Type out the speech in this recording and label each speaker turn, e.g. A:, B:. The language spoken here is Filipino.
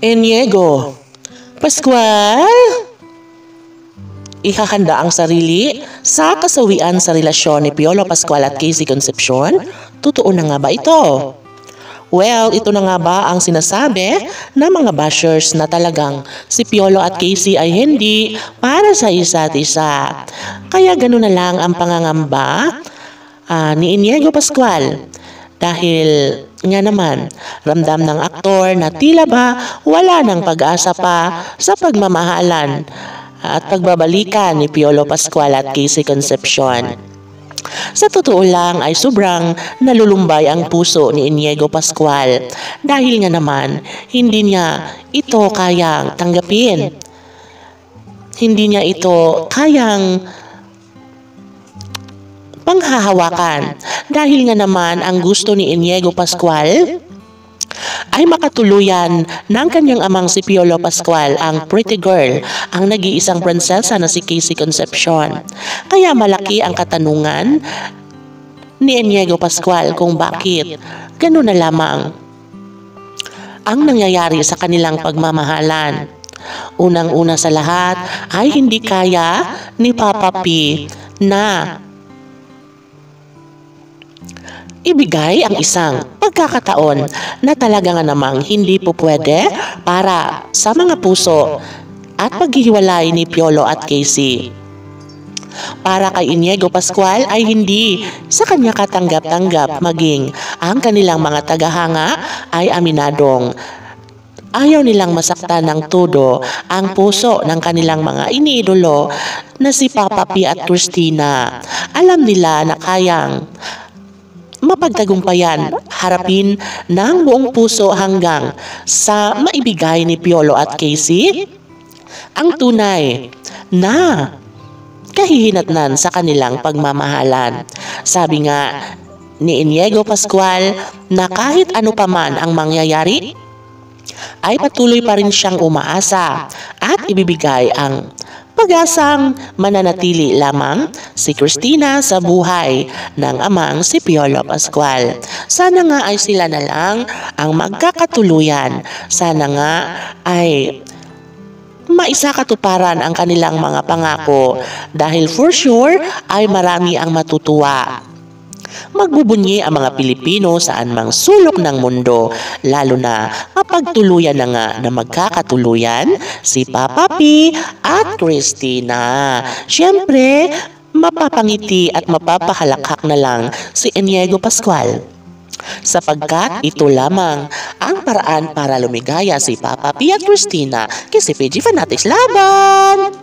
A: Iniego Pascual, ihahanda ang sarili sa kasawian sa relasyon ni Piolo Pascual at Casey Concepcion? Totoo na nga ba ito? Well, ito na nga ba ang sinasabi ng mga bashers na talagang si Piolo at Casey ay hindi para sa isa't isa. Kaya gano'n na lang ang pangangamba ni Iniego Pascual. Dahil nga naman, ramdam ng aktor na tila ba wala ng pag-asa pa sa pagmamahalan at pagbabalikan ni Piolo Pascual at Casey Concepcion. Sa totoo lang ay sobrang nalulumbay ang puso ni Iniego Pascual dahil nga naman hindi niya ito kayang tanggapin. Hindi niya ito kayang panghahawakan dahil nga naman ang gusto ni Iniego Pascual ay makatuluyan ng kanyang amang si Piolo Pascual, ang pretty girl, ang nag-iisang prinsesa na si Casey Concepcion. Kaya malaki ang katanungan ni Iniego Pascual kung bakit gano'n na lamang ang nangyayari sa kanilang pagmamahalan. Unang-una sa lahat ay hindi kaya ni Papa P na ibigay ang isang pagkakataon na talaga nga namang hindi po pwede para sa mga puso at paghihiwalay ni Piolo at Casey. Para kay Iniego Pascual ay hindi sa kanya katanggap-tanggap, maging ang kanilang mga tagahanga ay aminadong ayaw nilang masaktan ng todo ang puso ng kanilang mga iniidolo na si Papa P at Christina. Alam nila na kayang mapagtagumpayan, harapin ng buong puso hanggang sa maibigay ni Piolo at Casey ang tunay na kahihinatnan sa kanilang pagmamahalan. Sabi nga ni Iniego Pascual na kahit ano pa man ang mangyayari, ay patuloy pa rin siyang umaasa at ibibigay ang pag-asang mananatili lamang si Christina sa buhay ng amang si Piolo Pascual. Sana nga ay sila na lang ang magkakatuluyan. Sana nga ay maisakatuparan ang kanilang mga pangako dahil for sure ay marami ang matutuwa. Magbubunyi ang mga Pilipino saan mang sulok ng mundo, lalo na kapag tuluyan na nga na magkakatuluyan si Papa P at Christina. Siyempre, mapapangiti at mapapahalakhak na lang si Iniego Pascual, sapagkat ito lamang ang paraan para lumigaya si Papa P at Christina. Kasi PG Fanatics laban!